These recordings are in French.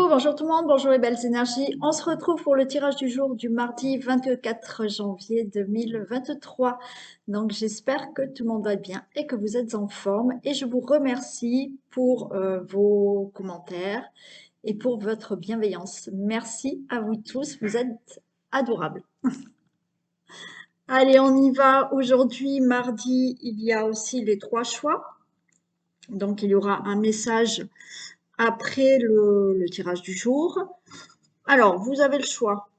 Bonjour tout le monde, bonjour les belles énergies. On se retrouve pour le tirage du jour du mardi 24 janvier 2023. Donc j'espère que tout le monde va bien et que vous êtes en forme. Et je vous remercie pour vos commentaires et pour votre bienveillance. Merci à vous tous, vous êtes adorables. Allez, on y va. Aujourd'hui, mardi, il y a aussi les 3 choix. Donc il y aura un message après le tirage du jour. Alors, vous avez le choix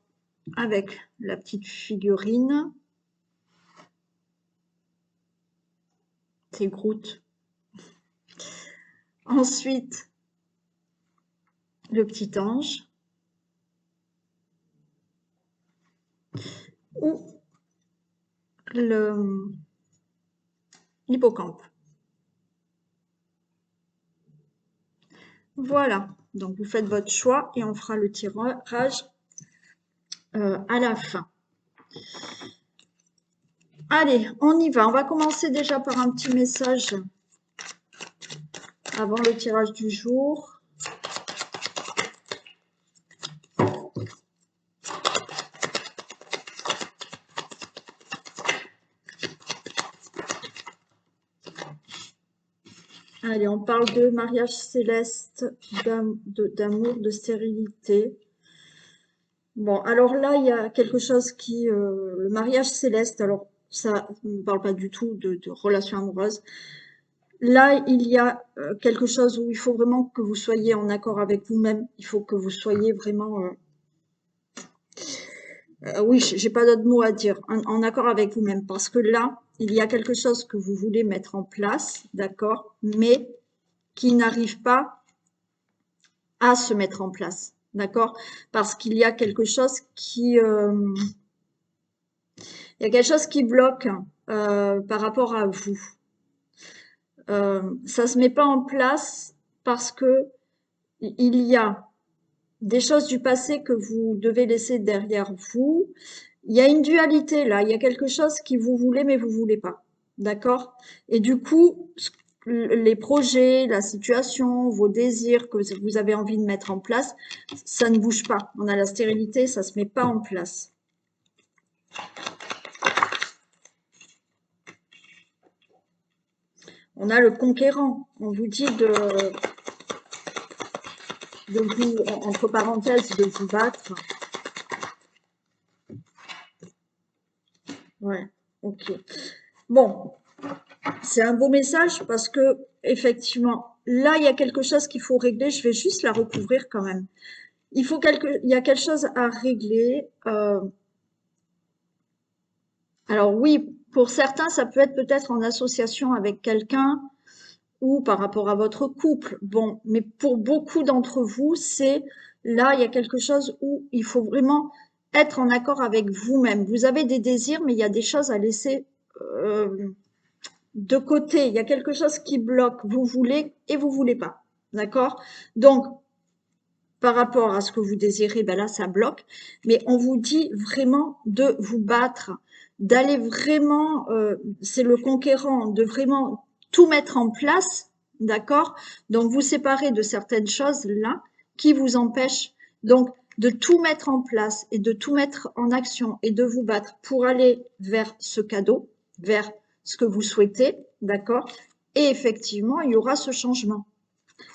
avec la petite figurine. C'est Groot. Ensuite, le petit ange. Ou l'hippocampe. Voilà. Donc, vous faites votre choix et on fera le tirage à la fin. Allez, on y va. On va commencer déjà par un petit message avant le tirage du jour. Allez, on parle de mariage céleste, d'amour, de stérilité. Bon, alors là, il y a quelque chose qui... le mariage céleste, alors ça ne parle pas du tout de relation amoureuse. Là, il y a quelque chose où il faut vraiment que vous soyez en accord avec vous-même. Il faut que vous soyez vraiment... oui, j'ai pas d'autre mot à dire. En accord avec vous-même. Parce que là, il y a quelque chose que vous voulez mettre en place, d'accord, mais qui n'arrive pas à se mettre en place, d'accord, parce qu'il y a quelque chose qui... il y a quelque chose qui bloque par rapport à vous. Ça se met pas en place parce que il y a des choses du passé que vous devez laisser derrière vous. Il y a une dualité là, il y a quelque chose qui vous voulez mais vous voulez pas. D'accord? Et du coup, les projets, la situation, vos désirs que vous avez envie de mettre en place, ça ne bouge pas. On a la stérilité, ça se met pas en place. On a le conquérant. On vous dit de vous, entre parenthèses, de vous battre. Ouais, ok. Bon, c'est un beau message parce que, effectivement, là, il y a quelque chose qu'il faut régler. Je vais juste la recouvrir quand même. Il y a quelque chose à régler. Alors oui, pour certains, ça peut être peut-être en association avec quelqu'un ou par rapport à votre couple. Bon, mais pour beaucoup d'entre vous, c'est là, il y a quelque chose où il faut vraiment être en accord avec vous-même. Vous avez des désirs, mais il y a des choses à laisser de côté. Il y a quelque chose qui bloque. Vous voulez et vous voulez pas. D'accord? Donc, par rapport à ce que vous désirez, ben là, ça bloque. Mais on vous dit vraiment de vous battre, d'aller vraiment, c'est le conquérant, de vraiment tout mettre en place, d'accord? Donc, vous séparez de certaines choses là qui vous empêchent donc de tout mettre en place et de tout mettre en action et de vous battre pour aller vers ce cadeau, vers ce que vous souhaitez, d'accord? Et effectivement, il y aura ce changement.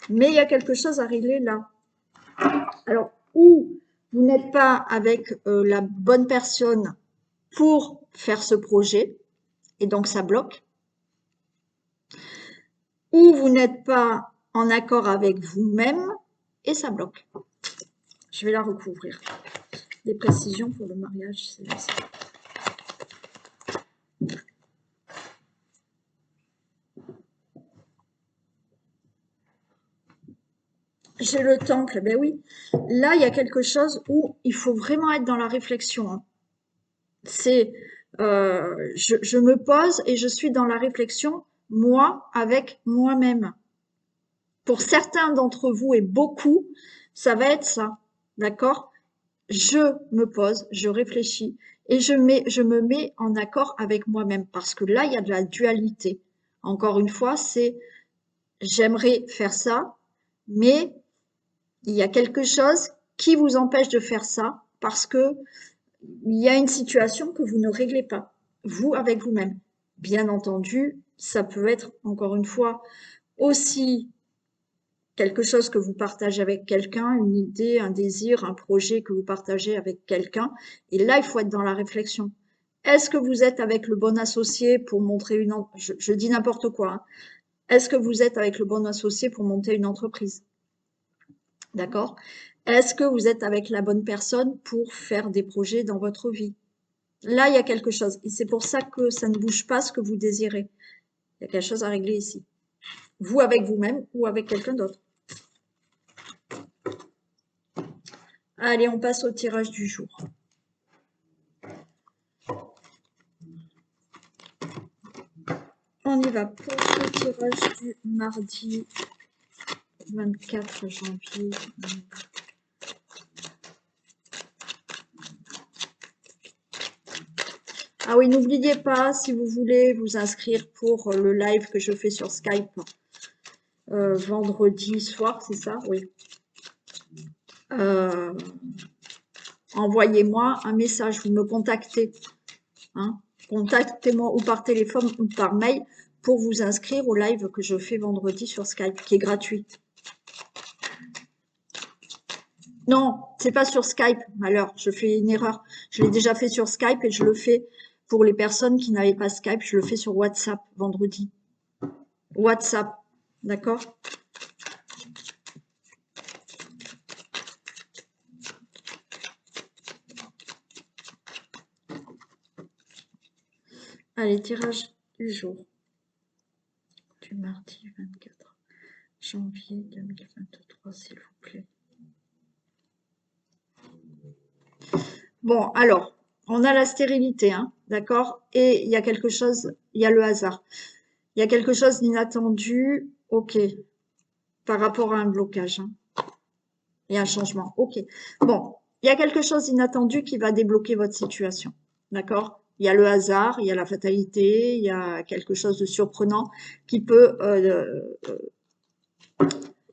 Mais il y a quelque chose à régler là. Alors, ou vous n'êtes pas avec la bonne personne pour faire ce projet, et donc ça bloque, ou vous n'êtes pas en accord avec vous-même, et ça bloque. Je vais la recouvrir. Des précisions pour le mariage, c'est ça. J'ai le temple, ben oui. Là, il y a quelque chose où il faut vraiment être dans la réflexion. Hein. C'est, je me pose et je suis dans la réflexion, moi, avec moi-même. Pour certains d'entre vous et beaucoup, ça va être ça, d'accord? Je me pose, je réfléchis et je me mets en accord avec moi-même parce que là, il y a de la dualité. Encore une fois, c'est j'aimerais faire ça, mais Il y a quelque chose qui vous empêche de faire ça parce que il y a une situation que vous ne réglez pas, vous avec vous-même. Bien entendu, ça peut être, encore une fois, aussi quelque chose que vous partagez avec quelqu'un, une idée, un désir, un projet que vous partagez avec quelqu'un. Et là, il faut être dans la réflexion. Est-ce que vous êtes avec le bon associé pour montrer une... Je dis n'importe quoi. Hein. Est-ce que vous êtes avec le bon associé pour monter une entreprise? D'accord? Est-ce que vous êtes avec la bonne personne pour faire des projets dans votre vie? Là, il y a quelque chose. Et c'est pour ça que ça ne bouge pas ce que vous désirez. Il y a quelque chose à régler ici. Vous avec vous-même ou avec quelqu'un d'autre. Allez, on passe au tirage du jour. On y va pour le tirage du mardi 24 janvier. Ah oui, n'oubliez pas, si vous voulez vous inscrire pour le live que je fais sur Skype vendredi soir, c'est ça? Oui. Envoyez-moi un message, vous me contactez. Hein. Contactez-moi ou par téléphone ou par mail pour vous inscrire au live que je fais vendredi sur Skype, qui est gratuit. Non, c'est pas sur Skype. Alors, je fais une erreur. Je l'ai déjà fait sur Skype et je le fais pour les personnes qui n'avaient pas Skype. Je le fais sur WhatsApp vendredi. WhatsApp, d'accord? Allez, tirage du jour du mardi 24 janvier 2023, s'il vous plaît. Bon, alors, on a la stérilité, hein, d'accord? Et il y a quelque chose, il y a le hasard. Il y a quelque chose d'inattendu, ok, par rapport à un blocage. Hein. Il y a un changement, ok. Bon, il y a quelque chose d'inattendu qui va débloquer votre situation, d'accord? Il y a le hasard, il y a la fatalité, il y a quelque chose de surprenant qui peut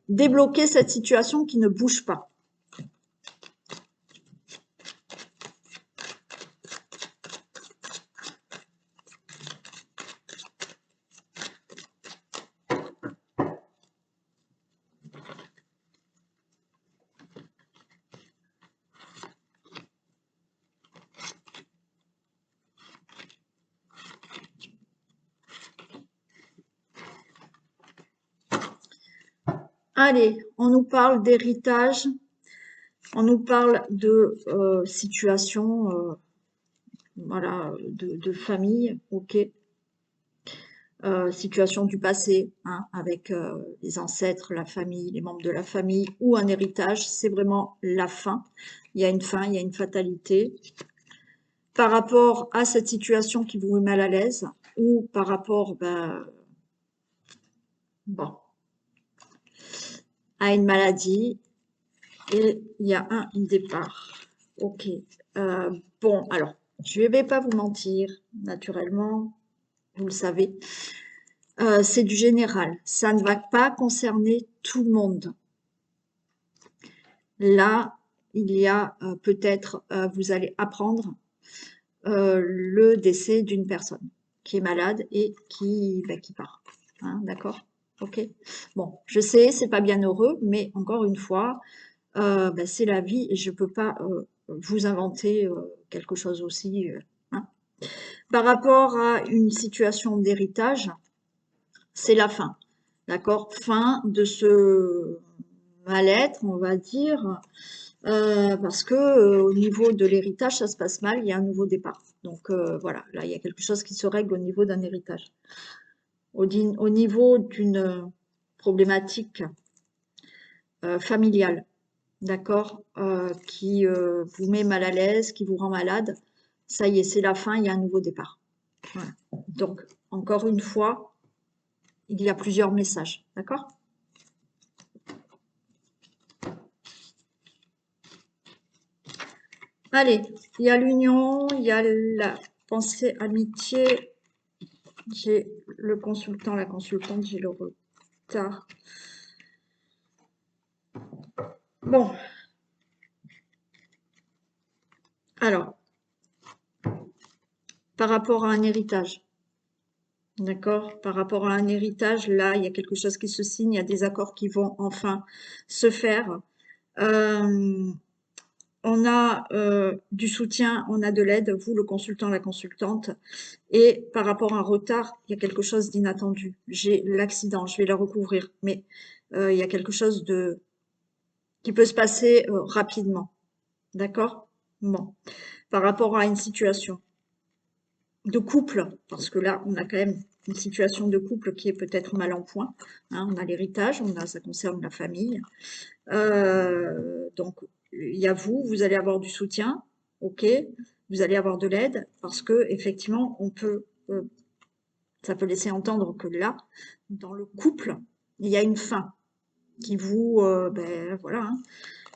débloquer cette situation qui ne bouge pas. Allez, on nous parle d'héritage, on nous parle de situation, voilà, de famille, ok. Situation du passé, hein, avec les ancêtres, la famille, les membres de la famille, ou un héritage, c'est vraiment la fin. Il y a une fin, il y a une fatalité. Par rapport à cette situation qui vous met mal à l'aise, ou par rapport bon, à une maladie, et il y a un départ. Ok. Bon, alors, je ne vais pas vous mentir, naturellement, vous le savez. C'est du général. Ça ne va pas concerner tout le monde. Là, il y a peut-être, vous allez apprendre le décès d'une personne qui est malade et qui part. Hein, d'accord? Ok. Bon, je sais, c'est pas bien heureux, mais encore une fois, c'est la vie et je peux pas vous inventer quelque chose aussi. Hein. Par rapport à une situation d'héritage, c'est la fin. D'accord? Fin de ce mal-être, on va dire, parce que au niveau de l'héritage, ça se passe mal, il y a un nouveau départ. Donc voilà, là, il y a quelque chose qui se règle au niveau d'un héritage. Au niveau d'une problématique familiale, d'accord, qui vous met mal à l'aise, qui vous rend malade, ça y est, c'est la fin, il y a un nouveau départ. Voilà. Donc, encore une fois, il y a plusieurs messages, d'accord? Allez, il y a l'union, il y a la pensée amitié, j'ai le consultant, la consultante, j'ai le retard. Bon, alors, par rapport à un héritage, d'accord? Par rapport à un héritage, là, il y a quelque chose qui se signe, il y a des accords qui vont enfin se faire. Euh, on a du soutien, on a de l'aide, vous, le consultant, la consultante. Et par rapport à un retard, il y a quelque chose d'inattendu. J'ai l'accident, je vais la recouvrir, mais il y a quelque chose de qui peut se passer rapidement. D'accord? Bon. Par rapport à une situation de couple, parce que là, on a quand même une situation de couple qui est peut-être mal en point. Hein, on a l'héritage, ça concerne la famille. Donc, il y a vous, vous allez avoir du soutien, ok, vous allez avoir de l'aide, parce que effectivement, ça peut laisser entendre que là, dans le couple, il y a une fin qui vous, voilà,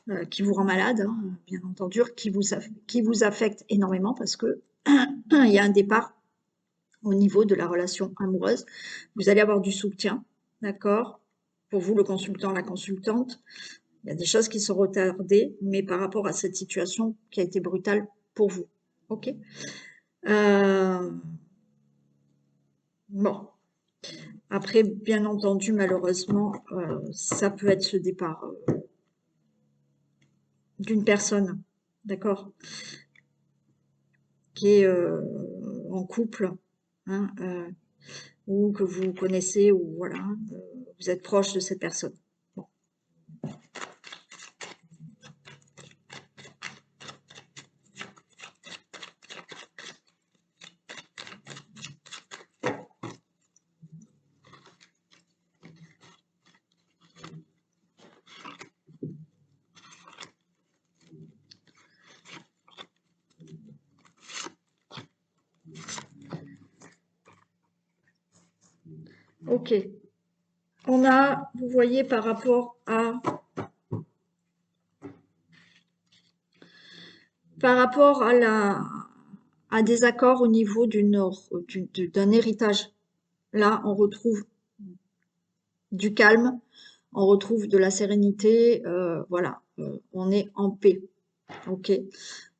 hein, qui vous rend malade, hein, bien entendu, qui vous affecte énormément parce que il y a un départ au niveau de la relation amoureuse. Vous allez avoir du soutien, d'accord? Pour vous, le consultant, la consultante, il y a des choses qui sont retardées, mais par rapport à cette situation qui a été brutale pour vous. Ok? Bon. Après, bien entendu, malheureusement, ça peut être ce départ d'une personne, d'accord, qui est en couple, hein, ou que vous connaissez, ou voilà, vous êtes proche de cette personne. Bon. Ok. On a, vous voyez, par rapport à des accords au niveau d'un héritage. Là, on retrouve du calme, on retrouve de la sérénité, voilà, on est en paix. Ok.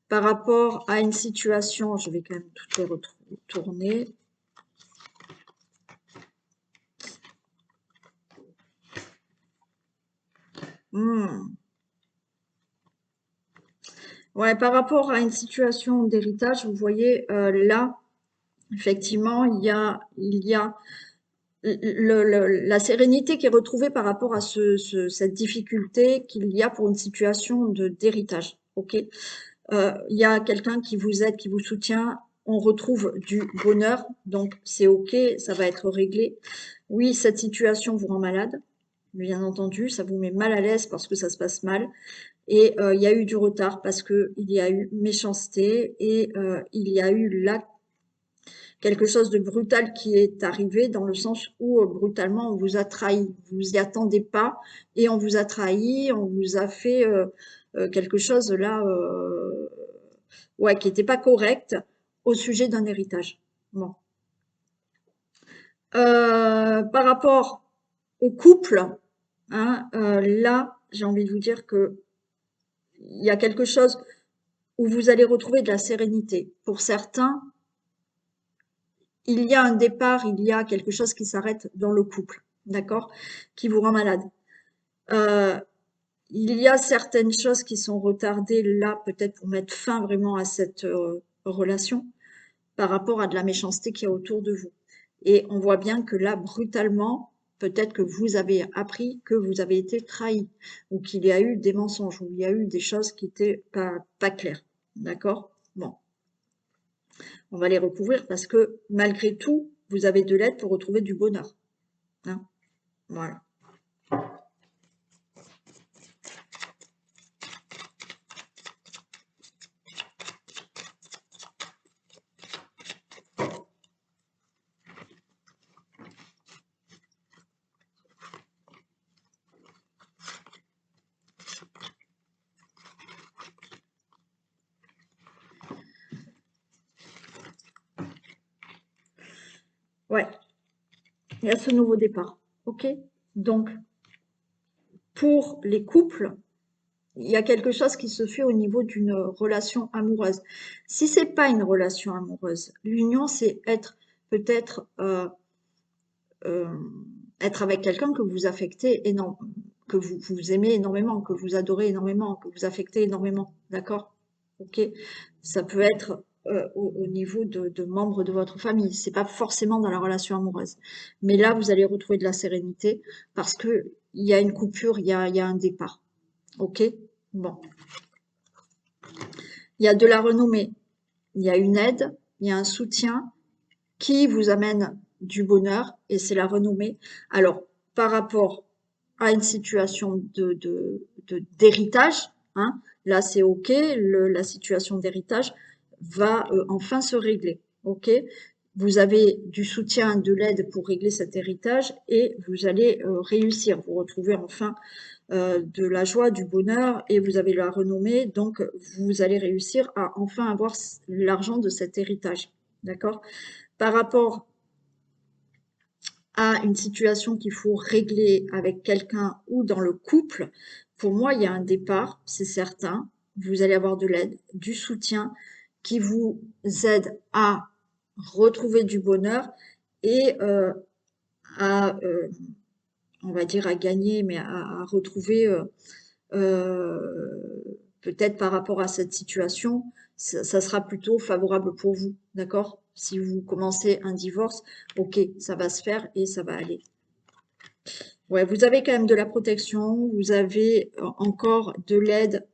Par rapport à une situation, je vais quand même toutes les retourner. Hmm. Ouais, par rapport à une situation d'héritage, vous voyez, là, effectivement, il y a la sérénité qui est retrouvée par rapport à cette difficulté qu'il y a pour une situation d'héritage. Ok, il y a quelqu'un qui vous aide, qui vous soutient. On retrouve du bonheur, donc c'est ok, ça va être réglé. Oui, cette situation vous rend malade, bien entendu, ça vous met mal à l'aise parce que ça se passe mal. Et il y a eu du retard parce que il y a eu méchanceté et il y a eu là quelque chose de brutal qui est arrivé dans le sens où brutalement on vous a trahi. Vous vous y attendez pas et on vous a trahi, on vous a fait quelque chose là, ouais, qui n'était pas correct au sujet d'un héritage. Bon. Par rapport au couple, hein, là, j'ai envie de vous dire que il y a quelque chose où vous allez retrouver de la sérénité. Pour certains, il y a un départ, il y a quelque chose qui s'arrête dans le couple, d'accord, qui vous rend malade. Euh, il y a certaines choses qui sont retardées là, peut-être pour mettre fin vraiment à cette relation par rapport à de la méchanceté qu'il y a autour de vous. Et on voit bien que là, brutalement, peut-être que vous avez appris que vous avez été trahi ou qu'il y a eu des mensonges ou il y a eu des choses qui n'étaient pas claires. D'accord? Bon, on va les recouvrir parce que malgré tout, vous avez de l'aide pour retrouver du bonheur. Hein, voilà. Ouais, il y a ce nouveau départ. OK? Donc, pour les couples, il y a quelque chose qui se fait au niveau d'une relation amoureuse. Si c'est pas une relation amoureuse, l'union, c'est être peut-être euh, être avec quelqu'un que vous affectez énormément, que vous aimez énormément, que vous adorez énormément, que vous affectez énormément, d'accord? Ok? Ça peut être au niveau de membres de votre famille. C'est pas forcément dans la relation amoureuse. Mais là, vous allez retrouver de la sérénité parce que il y a une coupure, il y a un départ. Ok? Bon. Il y a de la renommée, il y a une aide, il y a un soutien qui vous amène du bonheur et c'est la renommée. Alors, par rapport à une situation d'héritage, hein, là c'est OK, la situation d'héritage va enfin se régler. OK? Vous avez du soutien, de l'aide pour régler cet héritage et vous allez réussir. Vous retrouvez enfin de la joie, du bonheur et vous avez la renommée, donc vous allez réussir à enfin avoir l'argent de cet héritage. D'accord? Par rapport à une situation qu'il faut régler avec quelqu'un ou dans le couple, pour moi, il y a un départ, c'est certain. Vous allez avoir de l'aide, du soutien qui vous aide à retrouver du bonheur et à, on va dire, à gagner, mais à retrouver peut-être par rapport à cette situation, ça sera plutôt favorable pour vous, d'accord? Si vous commencez un divorce, ok, ça va se faire et ça va aller. Ouais, vous avez quand même de la protection, vous avez encore de l'aide,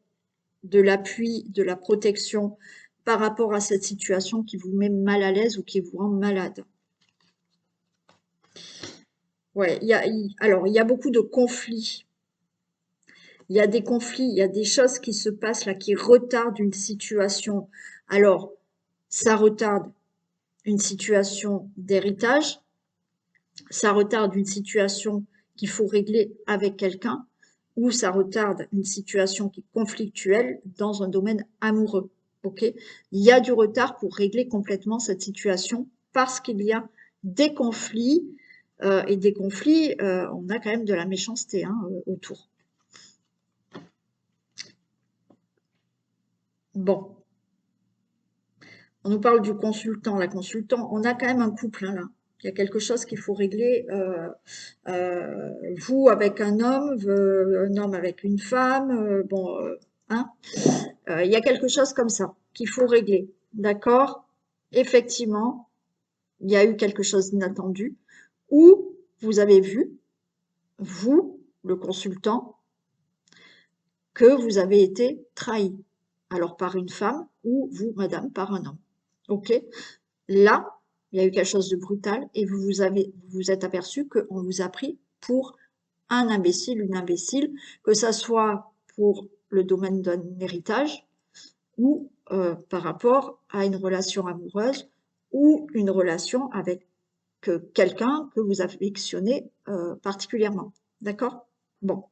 de l'appui, de la protection par rapport à cette situation qui vous met mal à l'aise ou qui vous rend malade. Ouais, alors il y a beaucoup de conflits. Il y a des conflits, il y a des choses qui se passent là qui retardent une situation. Alors, ça retarde une situation d'héritage, ça retarde une situation qu'il faut régler avec quelqu'un, ou ça retarde une situation qui est conflictuelle dans un domaine amoureux. Ok? Il y a du retard pour régler complètement cette situation parce qu'il y a des conflits et des conflits, on a quand même de la méchanceté hein, autour. Bon, on nous parle du consultant. La consultant, on a quand même un couple hein, là. Il y a quelque chose qu'il faut régler. Vous avec un homme avec une femme. Bon, hein, il y a quelque chose comme ça qu'il faut régler. D'accord? Effectivement, il y a eu quelque chose d'inattendu. Ou vous avez vu, vous, le consultant, que vous avez été trahi. Alors par une femme ou vous, madame, par un homme. Ok? Là, il y a eu quelque chose de brutal et vous vous êtes aperçu qu'on vous a pris pour un imbécile, une imbécile, que ça soit pour le domaine d'un héritage ou par rapport à une relation amoureuse ou une relation avec quelqu'un que vous affectionnez particulièrement. D'accord? Bon.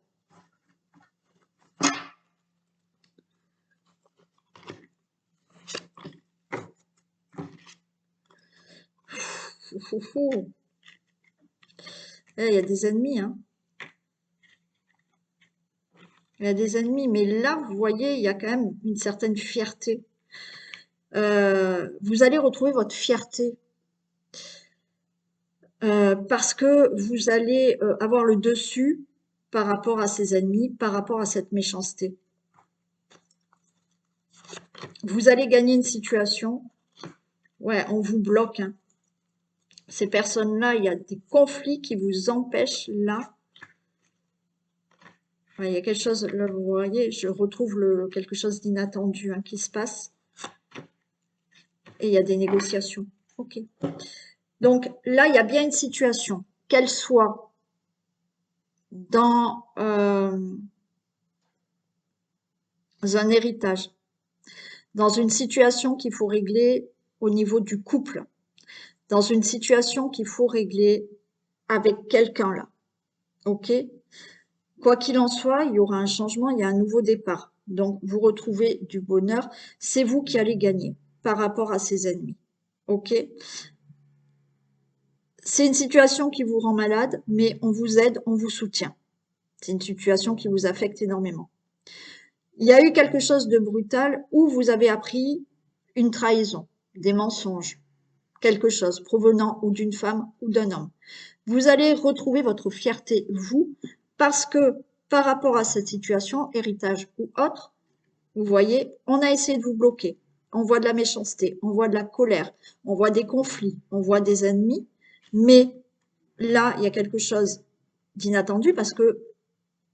Il y a des ennemis, hein. Il y a des ennemis, mais là, vous voyez, il y a quand même une certaine fierté. Vous allez retrouver votre fierté parce que vous allez avoir le dessus par rapport à ces ennemis, par rapport à cette méchanceté. Vous allez gagner une situation. Ouais, on vous bloque. Hein. Ces personnes-là, il y a des conflits qui vous empêchent là. Ouais, il y a quelque chose, là vous voyez, je retrouve quelque chose d'inattendu hein, qui se passe. Et il y a des négociations. Ok. Donc là, il y a bien une situation, qu'elle soit dans un héritage, dans une situation qu'il faut régler au niveau du couple, dans une situation qu'il faut régler avec quelqu'un là. Ok? Quoi qu'il en soit, il y aura un changement, il y a un nouveau départ. Donc, vous retrouvez du bonheur. C'est vous qui allez gagner par rapport à ces ennemis. Ok? C'est une situation qui vous rend malade, mais on vous aide, on vous soutient. C'est une situation qui vous affecte énormément. Il y a eu quelque chose de brutal où vous avez appris une trahison, des mensonges, quelque chose provenant ou d'une femme ou d'un homme. Vous allez retrouver votre fierté, vous, parce que par rapport à cette situation, héritage ou autre, vous voyez, on a essayé de vous bloquer. On voit de la méchanceté, on voit de la colère, on voit des conflits, on voit des ennemis, mais là, il y a quelque chose d'inattendu parce que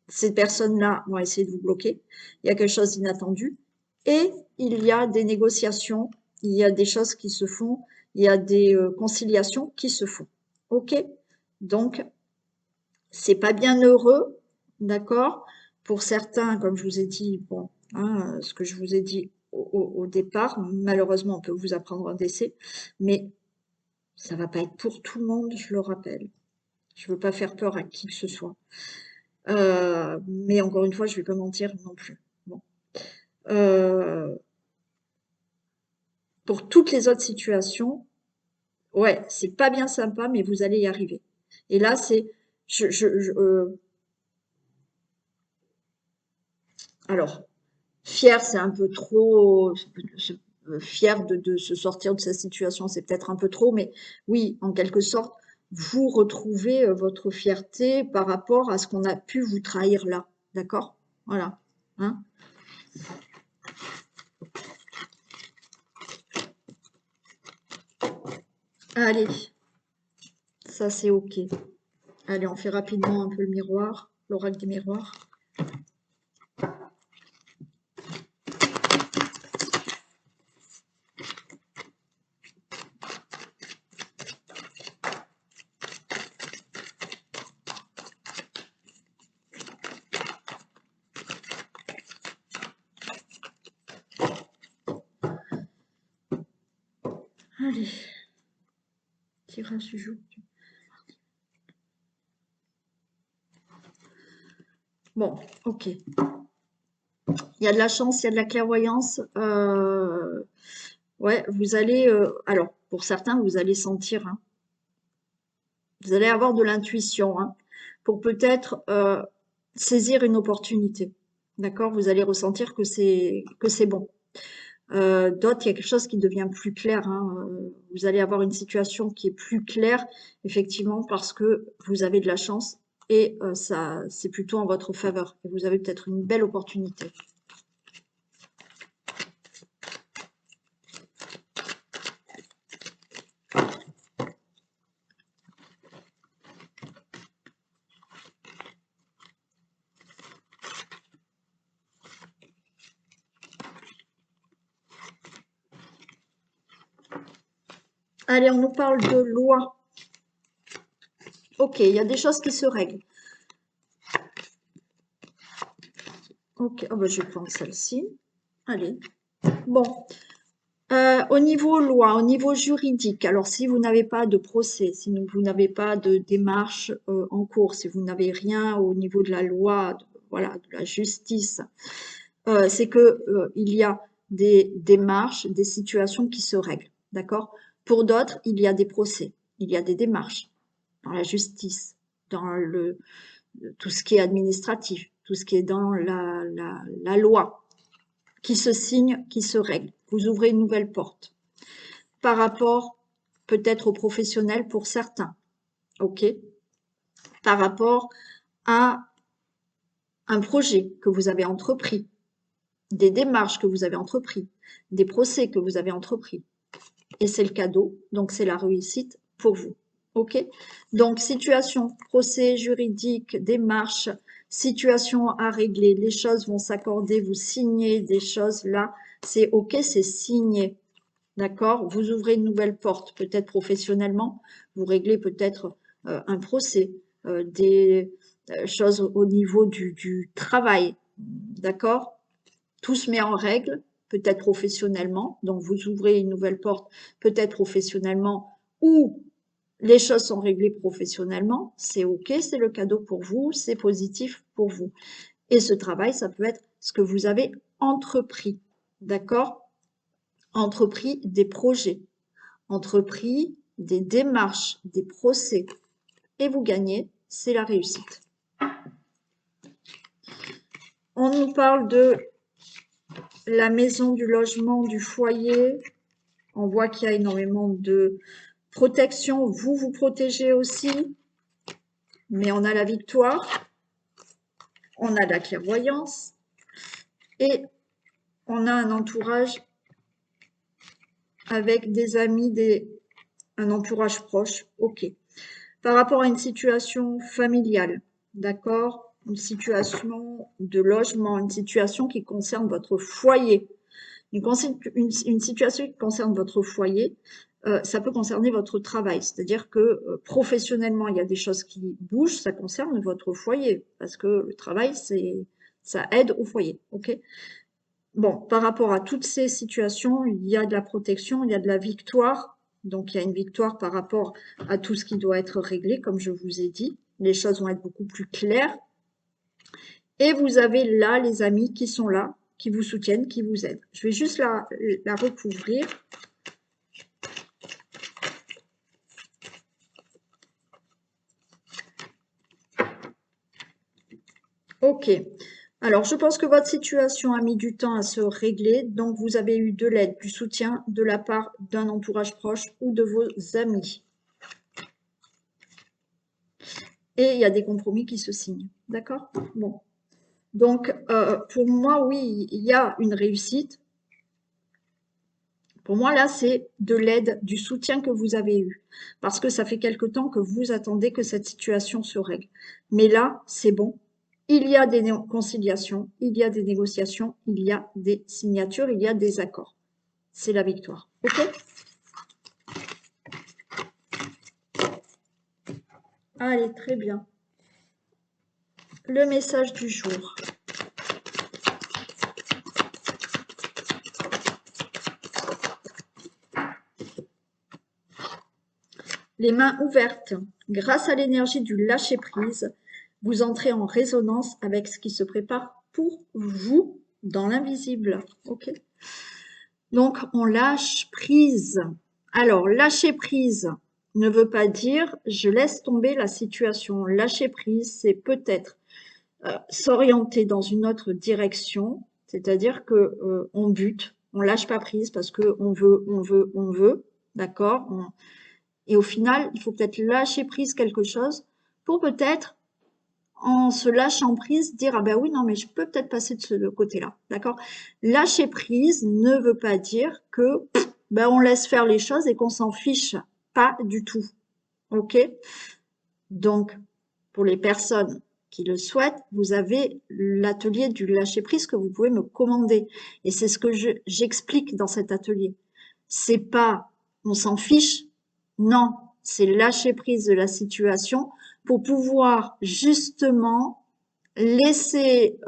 ces personnes-là ont essayé de vous bloquer. Il y a quelque chose d'inattendu et il y a des négociations, il y a des choses qui se font, il y a des conciliations qui se font. OK? Donc, c'est pas bien heureux, d'accord? Pour certains, comme je vous ai dit, bon, hein, ce que je vous ai dit au départ, malheureusement, on peut vous apprendre un décès, mais ça va pas être pour tout le monde, je le rappelle. Je veux pas faire peur à qui que ce soit. Mais encore une fois, je vais pas mentir non plus. Bon. Euh, pour toutes les autres situations, ouais, c'est pas bien sympa, mais vous allez y arriver. Et là, c'est, alors, fier, c'est un peu trop, fier de se sortir de sa situation, c'est peut-être un peu trop, mais oui, en quelque sorte, vous retrouvez votre fierté par rapport à ce qu'on a pu vous trahir là, d'accord? Voilà. Hein. Allez, ça c'est OK. Allez, on fait rapidement un peu le miroir, l'oracle des miroirs. Allez, tirage du jour. Bon, OK. Il y a de la chance, il y a de la clairvoyance. Ouais, vous allez... alors, pour certains, vous allez sentir, hein, vous allez avoir de l'intuition, hein, pour peut-être saisir une opportunité. D'accord? Vous allez ressentir que c'est bon. D'autres, il y a quelque chose qui devient plus clair, hein. Vous allez avoir une situation qui est plus claire, effectivement, parce que vous avez de la chance et ça, c'est plutôt en votre faveur. Et vous avez peut-être une belle opportunité. Allez, on nous parle de loi. Ok, il y a des choses qui se règlent. Ok, oh ben, je vais prendre celle-ci. Allez. Bon. Au niveau loi, au niveau juridique, alors si vous n'avez pas de procès, si vous n'avez pas de démarche en cours, si vous n'avez rien au niveau de la loi, voilà, de la justice, c'est que il y a des démarches, des situations qui se règlent, d'accord? Pour d'autres, il y a des procès, il y a des démarches dans la justice, dans tout ce qui est administratif, tout ce qui est dans la loi, qui se signe, qui se règle. Vous ouvrez une nouvelle porte. Par rapport peut-être aux professionnels pour certains, ok? Par rapport à un projet que vous avez entrepris, des démarches que vous avez entrepris, des procès que vous avez entrepris. Et c'est le cadeau, donc c'est la réussite pour vous. OK? Donc, situation, procès juridique, démarche, situation à régler, les choses vont s'accorder, vous signez des choses là, c'est OK, c'est signé. D'accord? Vous ouvrez une nouvelle porte, peut-être professionnellement, vous réglez peut-être un procès, des choses au niveau du travail. D'accord? Tout se met en règle, peut-être professionnellement, donc vous ouvrez une nouvelle porte, peut-être professionnellement, ou les choses sont réglées professionnellement, c'est OK, c'est le cadeau pour vous, c'est positif pour vous. Et ce travail, ça peut être ce que vous avez entrepris, d'accord? Entrepris des projets, entrepris des démarches, des procès, et vous gagnez, c'est la réussite. On nous parle de la maison, du logement, du foyer. On voit qu'il y a énormément de protection. Vous vous protégez aussi, mais on a la victoire, on a la clairvoyance et on a un entourage avec des amis, un entourage proche. Ok. Par rapport à une situation familiale, d'accord? Une situation de logement, une situation qui concerne votre foyer. Une situation qui concerne votre foyer, ça peut concerner votre travail. C'est-à-dire que professionnellement, il y a des choses qui bougent, ça concerne votre foyer. Parce que le travail, ça aide au foyer. Ok. Bon, par rapport à toutes ces situations, il y a de la protection, il y a de la victoire. Donc, il y a une victoire par rapport à tout ce qui doit être réglé, comme je vous ai dit. Les choses vont être beaucoup plus claires. Et vous avez là les amis qui sont là, qui vous soutiennent, qui vous aident. Je vais juste la recouvrir. Ok. Alors, je pense que votre situation a mis du temps à se régler, donc vous avez eu de l'aide, du soutien de la part d'un entourage proche ou de vos amis. Et il y a des compromis qui se signent. D'accord? Bon. Donc, pour moi, oui, il y a une réussite. Pour moi, là, c'est de l'aide, du soutien que vous avez eu. Parce que ça fait quelque temps que vous attendez que cette situation se règle. Mais là, c'est bon. Il y a des conciliations, il y a des négociations, il y a des signatures, il y a des accords. C'est la victoire. OK? Allez, très bien. Le message du jour. Les mains ouvertes. Grâce à l'énergie du lâcher-prise, vous entrez en résonance avec ce qui se prépare pour vous dans l'invisible. Ok? Donc, on lâche prise. Alors, lâcher prise ne veut pas dire je laisse tomber la situation. Lâcher prise, c'est peut-être s'orienter dans une autre direction, c'est-à-dire que on bute, on lâche pas prise parce que on veut, d'accord? Et au final, il faut peut-être lâcher prise quelque chose pour peut-être, en se lâchant prise, dire ah ben oui, non, mais je peux peut-être passer de ce côté-là. D'accord? Lâcher prise ne veut pas dire que ben, on laisse faire les choses et qu'on s'en fiche. Pas du tout. OK? Donc, pour les personnes qui le souhaitent, vous avez l'atelier du lâcher prise que vous pouvez me commander. Et c'est ce que j'explique dans cet atelier. C'est pas on s'en fiche, non, c'est lâcher prise de la situation pour pouvoir justement laisser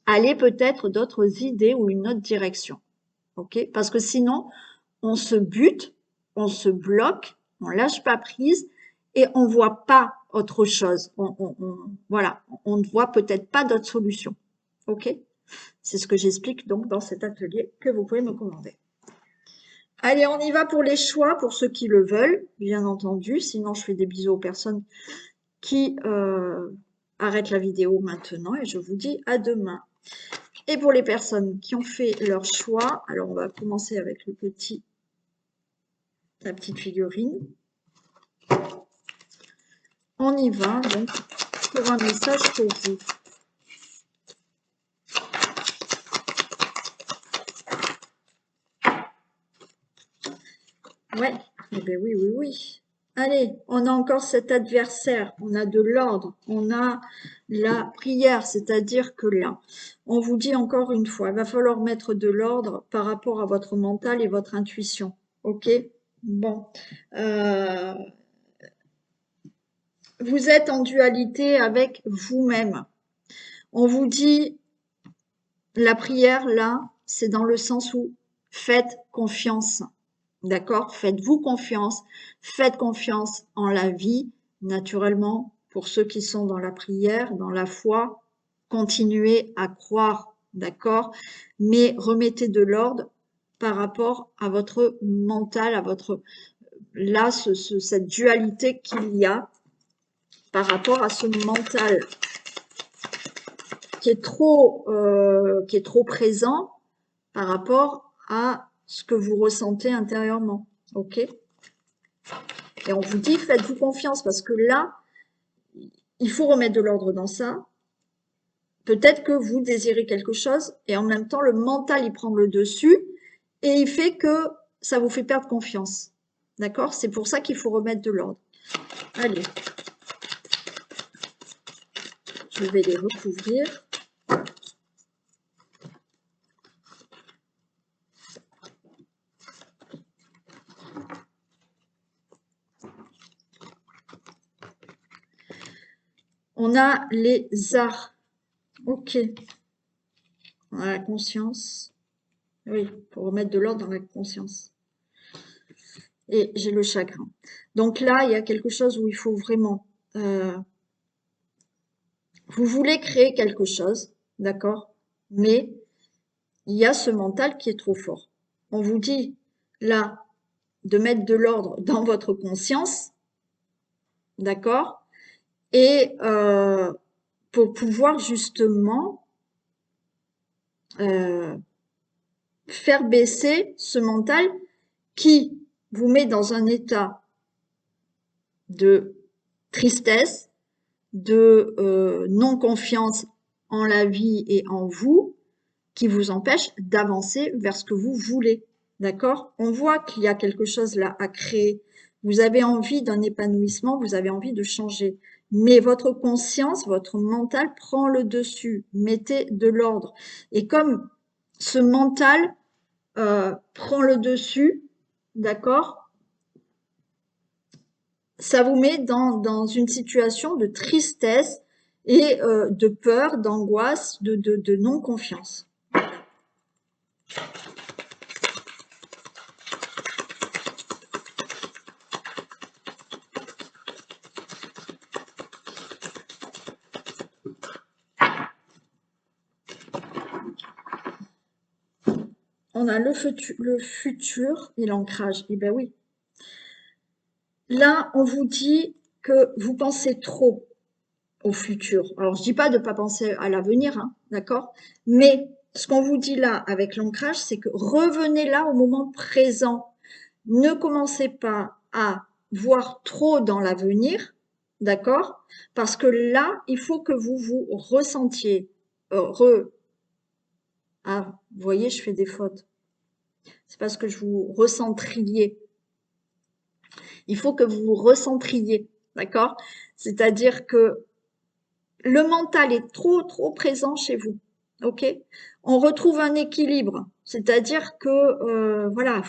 aller peut-être d'autres idées ou une autre direction. Ok? Parce que sinon, on se bute, on se bloque, on lâche pas prise et on voit pas autre chose. Voilà, on ne voit peut-être pas d'autre solution. Ok? C'est ce que j'explique donc dans cet atelier que vous pouvez me commander. Allez, on y va pour les choix, pour ceux qui le veulent, bien entendu. Sinon, je fais des bisous aux personnes qui arrêtent la vidéo maintenant et je vous dis à demain. Et pour les personnes qui ont fait leur choix, alors on va commencer avec la petite figurine. On y va donc pour un message pour vous. Ouais, eh bien oui, oui, oui. Allez, on a encore cet adversaire, on a de l'ordre, on a la prière, c'est-à-dire que là, on vous dit encore une fois, il va falloir mettre de l'ordre par rapport à votre mental et votre intuition. Ok? Bon. Vous êtes en dualité avec vous-même. On vous dit, la prière, là, c'est dans le sens où faites confiance. D'accord? Faites-vous confiance. Faites confiance en la vie, naturellement, pour ceux qui sont dans la prière, dans la foi. Continuez à croire, d'accord? Mais remettez de l'ordre par rapport à votre mental, à votre, là, cette dualité qu'il y a par rapport à ce mental. qui est trop présent par rapport à ce que vous ressentez intérieurement. Ok? Et on vous dit, faites-vous confiance parce que là, il faut remettre de l'ordre dans ça. Peut-être que vous désirez quelque chose et en même temps, le mental, il prend le dessus et il fait que ça vous fait perdre confiance. D'accord? C'est pour ça qu'il faut remettre de l'ordre. Allez. Je vais les recouvrir. On a les arts. Ok. On a la conscience. Oui, pour remettre de l'ordre dans la conscience. Et j'ai le chagrin. Donc là, il y a quelque chose où il faut vraiment... vous voulez créer quelque chose, d'accord? Mais il y a ce mental qui est trop fort. On vous dit, là, de mettre de l'ordre dans votre conscience, d'accord? Et pour pouvoir justement faire baisser ce mental qui vous met dans un état de tristesse, de non-confiance en la vie et en vous, qui vous empêche d'avancer vers ce que vous voulez. D'accord? On voit qu'il y a quelque chose là à créer. Vous avez envie d'un épanouissement, vous avez envie de changer. Mais votre conscience, votre mental prend le dessus. Mettez de l'ordre. Et comme ce mental prend le dessus, d'accord, ça vous met dans une situation de tristesse et de peur, d'angoisse, de non-confiance. On a le futur et l'ancrage. Eh bien oui. Là, on vous dit que vous pensez trop au futur. Alors, je dis pas de pas penser à l'avenir, hein, d'accord? Mais ce qu'on vous dit là avec l'ancrage, c'est que revenez là au moment présent. Ne commencez pas à voir trop dans l'avenir, d'accord? Parce que là, il faut que vous vous ressentiez. Ah, vous voyez, je fais des fautes. C'est parce que je vous recentriez. Il faut que vous vous recentriez, d'accord? C'est-à-dire que le mental est trop présent chez vous, ok? On retrouve un équilibre, c'est-à-dire que, voilà,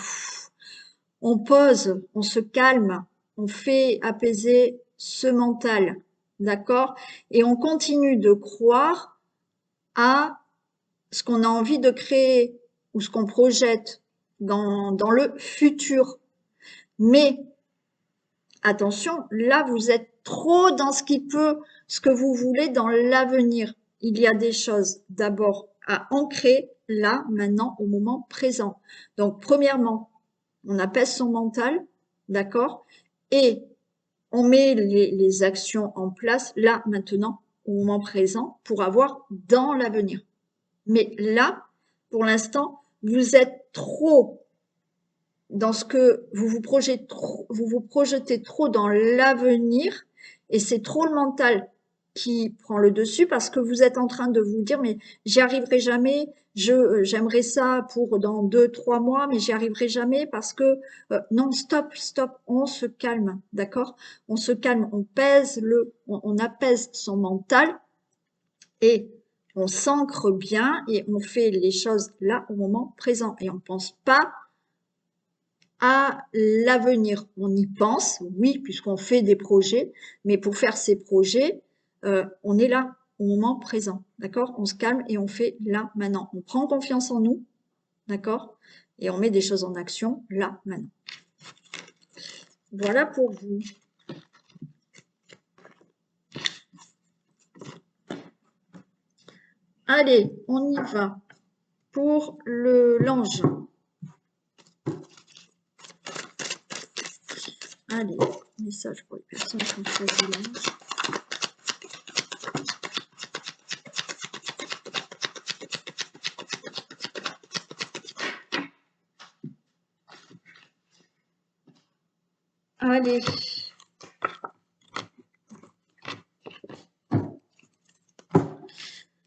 on pose, on se calme, on fait apaiser ce mental, d'accord? Et on continue de croire à ce qu'on a envie de créer ou ce qu'on projette dans le futur. Mais attention, là, vous êtes trop dans ce que vous voulez dans l'avenir. Il y a des choses d'abord à ancrer là, maintenant, au moment présent. Donc, premièrement, on apaise son mental, d'accord? Et on met les actions en place là, maintenant, au moment présent, pour avoir dans l'avenir. Mais là, pour l'instant, vous êtes trop dans ce que vous vous projetez trop dans l'avenir et c'est trop le mental qui prend le dessus parce que vous êtes en train de vous dire mais j'y arriverai jamais, j'aimerais ça pour dans 2-3 mois mais j'y arriverai jamais parce que non, stop, on se calme, d'accord? On se calme, on apaise son mental et on s'ancre bien et on fait les choses là au moment présent et on pense pas à l'avenir. On y pense, oui, puisqu'on fait des projets, mais pour faire ces projets, on est là, au moment présent, d'accord? On se calme et on fait là, maintenant. On prend confiance en nous, d'accord? Et on met des choses en action là, maintenant. Voilà pour vous. Allez, on y va pour l'ange. Allez, message pour les personnes qui ont choisi l'ange. Allez.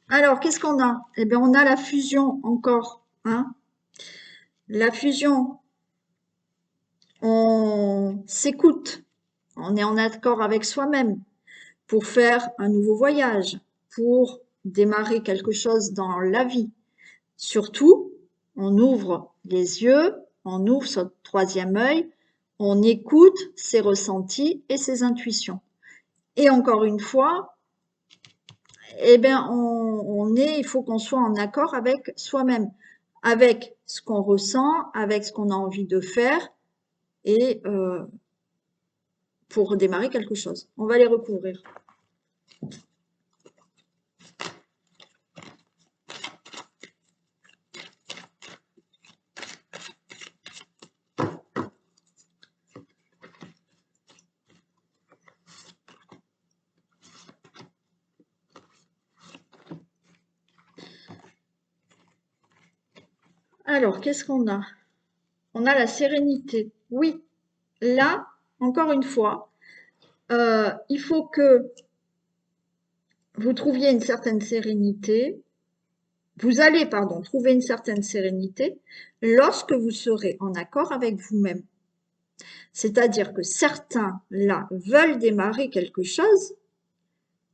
Alors, qu'est-ce qu'on a? Eh bien, on a la fusion encore. Hein. La fusion, on s'écoute, on est en accord avec soi-même pour faire un nouveau voyage, pour démarrer quelque chose dans la vie. Surtout, on ouvre les yeux, on ouvre son troisième œil, on écoute ses ressentis et ses intuitions. Et encore une fois, eh bien, il faut qu'on soit en accord avec soi-même, avec ce qu'on ressent, avec ce qu'on a envie de faire, et pour démarrer quelque chose. On va les recouvrir. Alors, qu'est-ce qu'on a? On a la sérénité. Oui, là, encore une fois, il faut que vous trouviez une certaine sérénité. Vous allez, pardon, trouver une certaine sérénité lorsque vous serez en accord avec vous-même. C'est-à-dire que certains, là, veulent démarrer quelque chose,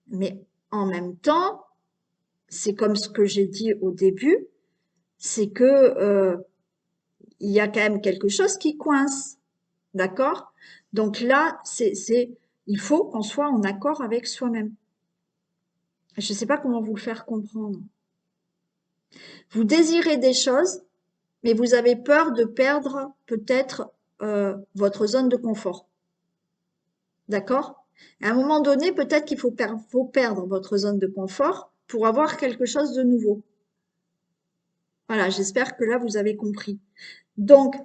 mais en même temps, c'est comme ce que j'ai dit au début, c'est que il y a quand même quelque chose qui coince, d'accord? Donc là, il faut qu'on soit en accord avec soi-même. Je ne sais pas comment vous le faire comprendre. Vous désirez des choses, mais vous avez peur de perdre peut-être votre zone de confort. D'accord? À un moment donné, peut-être qu'il faut perdre votre zone de confort pour avoir quelque chose de nouveau. Voilà, j'espère que là, vous avez compris. Donc,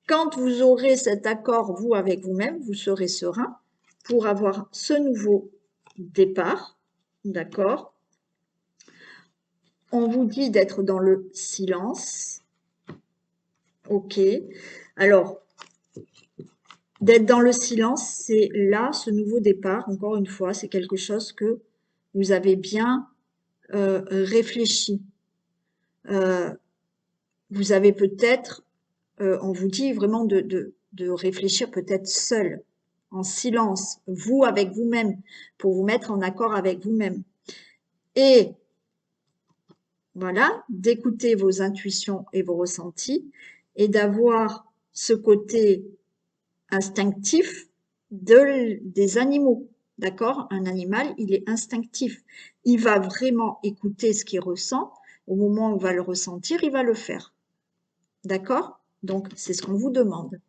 quand vous aurez cet accord, vous, avec vous-même, vous serez serein pour avoir ce nouveau départ. D'accord? On vous dit d'être dans le silence. OK. Alors, d'être dans le silence, c'est là, ce nouveau départ, encore une fois, c'est quelque chose que vous avez bien réfléchi. Vous avez peut-être, on vous dit vraiment de réfléchir peut-être seul, en silence, vous avec vous-même, pour vous mettre en accord avec vous-même. Et voilà, d'écouter vos intuitions et vos ressentis et d'avoir ce côté instinctif des animaux. D'accord? Un animal, il est instinctif. Il va vraiment écouter ce qu'il ressent. Au moment où il va le ressentir, il va le faire. D'accord? Donc, c'est ce qu'on vous demande.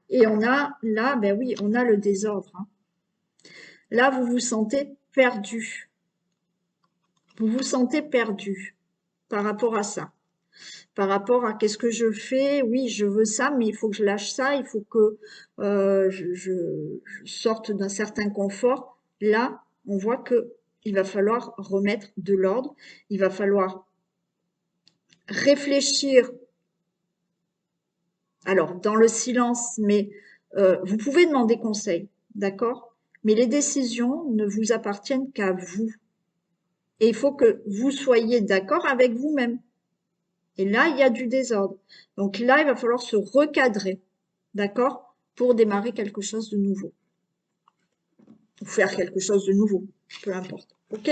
Et on a, là, ben oui, on a le désordre. Hein. Là, vous vous sentez perdu. Vous vous sentez perdu par rapport à ça. Par rapport à qu'est-ce que je fais, oui, je veux ça, mais il faut que je lâche ça, il faut que je sorte d'un certain confort. Là, on voit que il va falloir remettre de l'ordre, il va falloir réfléchir, alors dans le silence, mais vous pouvez demander conseil, d'accord? Mais les décisions ne vous appartiennent qu'à vous. Et il faut que vous soyez d'accord avec vous-même. Et là, il y a du désordre. Donc là, il va falloir se recadrer, d'accord? Pour démarrer quelque chose de nouveau. Ou faire quelque chose de nouveau, peu importe. OK?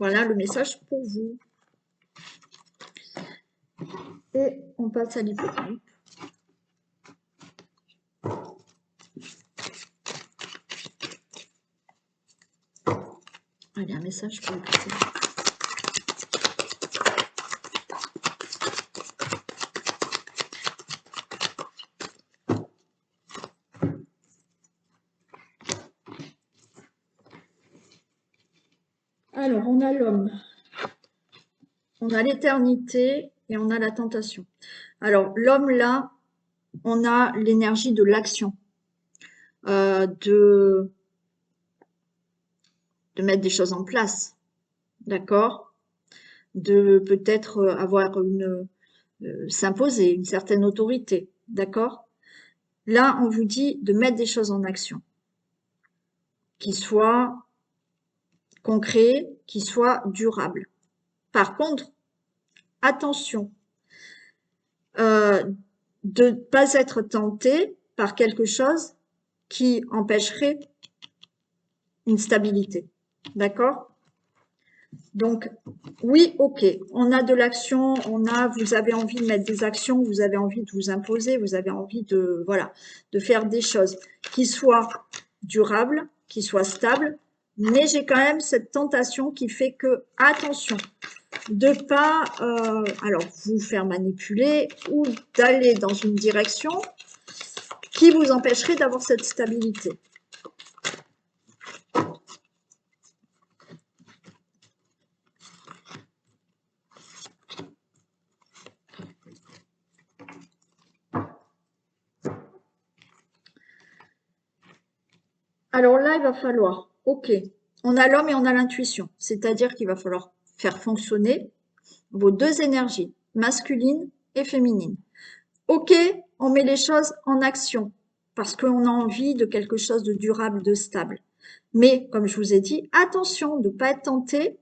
Voilà le message pour vous. Et on passe à l'hypocampe. Allez, un message pour l'hypocampe. Alors, on a l'homme, on a l'éternité et on a la tentation. Alors, l'homme, là, on a l'énergie de l'action, de de mettre des choses en place, d'accord? De peut-être avoir s'imposer une certaine autorité, d'accord? Là, on vous dit de mettre des choses en action, qui soient concrets, qui soient durables. Par contre, attention, de ne pas être tenté par quelque chose qui empêcherait une stabilité. D'accord? Donc, oui, ok, on a de l'action, vous avez envie de mettre des actions, vous avez envie de vous imposer, vous avez envie de, voilà, de faire des choses qui soient durables, qui soient stables, mais j'ai quand même cette tentation qui fait que, attention, de pas, alors, vous faire manipuler ou d'aller dans une direction qui vous empêcherait d'avoir cette stabilité. Alors là, il va falloir, ok, on a l'homme et on a l'intuition, c'est-à-dire qu'il va falloir faire fonctionner vos deux énergies, masculine et féminine. Ok, on met les choses en action parce qu'on a envie de quelque chose de durable, de stable. Mais, comme je vous ai dit, attention de ne pas être tenté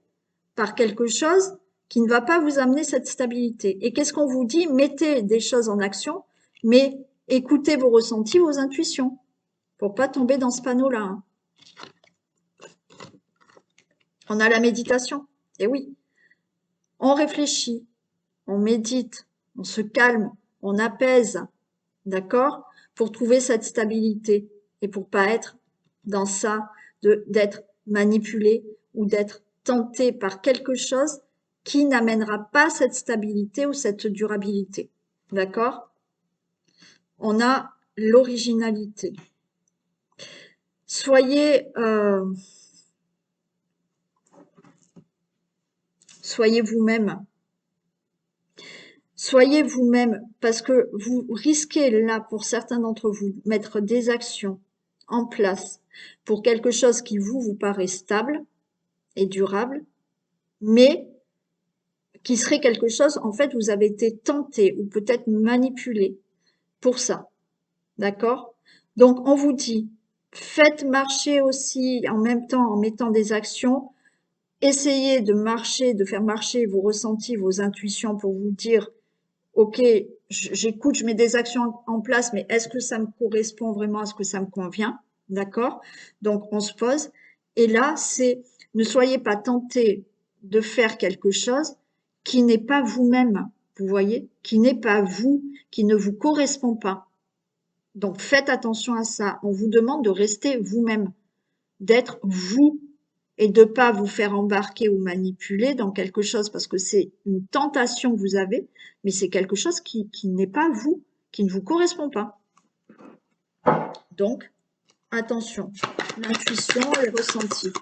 par quelque chose qui ne va pas vous amener cette stabilité. Et qu'est-ce qu'on vous dit? Mettez des choses en action, mais écoutez vos ressentis, vos intuitions, pour pas tomber dans ce panneau-là. Hein. On a la méditation. Et oui, on réfléchit, on médite, on se calme, on apaise, d'accord? Pour trouver cette stabilité et pour pas être dans ça, d'être manipulé ou d'être tenté par quelque chose qui n'amènera pas cette stabilité ou cette durabilité. D'accord? On a l'originalité. Soyez vous-même. Soyez vous-même parce que vous risquez là, pour certains d'entre vous, mettre des actions en place pour quelque chose qui vous paraît stable et durable, mais qui serait quelque chose, en fait, vous avez été tenté ou peut-être manipulé pour ça. D'accord? Donc, on vous dit, faites marcher aussi en même temps, en mettant des actions, essayez de marcher, de faire marcher vos ressentis, vos intuitions pour vous dire, ok, j'écoute, je mets des actions en place, mais est-ce que ça me correspond vraiment, est-ce que ça me convient? D'accord? Donc, on se pose. Et là, c'est, ne soyez pas tentés de faire quelque chose qui n'est pas vous-même, vous voyez, qui n'est pas vous, qui ne vous correspond pas. Donc, faites attention à ça. On vous demande de rester vous-même, d'être vous et de pas vous faire embarquer ou manipuler dans quelque chose parce que c'est une tentation que vous avez, mais c'est quelque chose qui n'est pas vous, qui ne vous correspond pas. Donc, attention, l'intuition, les ressentis.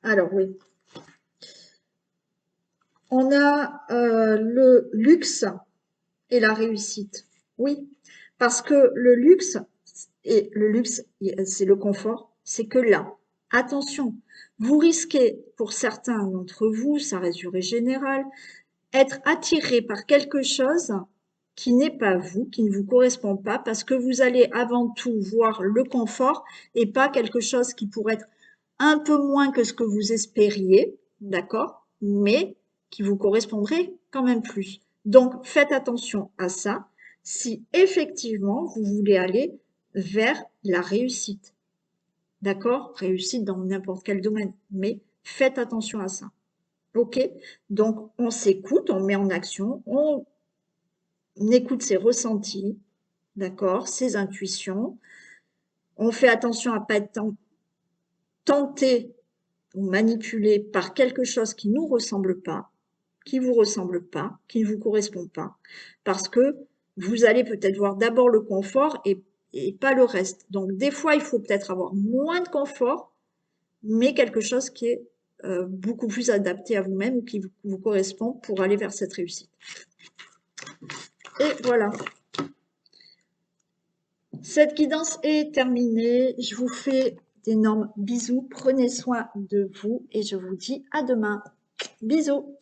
Alors oui, on a le luxe et la réussite. Oui, parce que le luxe, c'est le confort, c'est que là, attention, vous risquez, pour certains d'entre vous, ça reste durée générale, être attiré par quelque chose qui n'est pas vous, qui ne vous correspond pas, parce que vous allez avant tout voir le confort et pas quelque chose qui pourrait être un peu moins que ce que vous espériez, d'accord, mais qui vous correspondrait quand même plus. Donc, faites attention à ça si effectivement vous voulez aller vers la réussite. D'accord? Réussite dans n'importe quel domaine, mais faites attention à ça. Ok? Donc, on s'écoute, on met en action, on écoute ses ressentis, d'accord? Ses intuitions. On fait attention à ne pas être tenté ou manipulé par quelque chose qui ne nous ressemble pas, qui vous ressemble pas, qui ne vous correspond pas, parce que vous allez peut-être voir d'abord le confort et et pas le reste. Donc, des fois, il faut peut-être avoir moins de confort, mais quelque chose qui est beaucoup plus adapté à vous-même ou qui vous correspond pour aller vers cette réussite. Et voilà. Cette guidance est terminée. Je vous fais d'énormes bisous. Prenez soin de vous et je vous dis à demain. Bisous.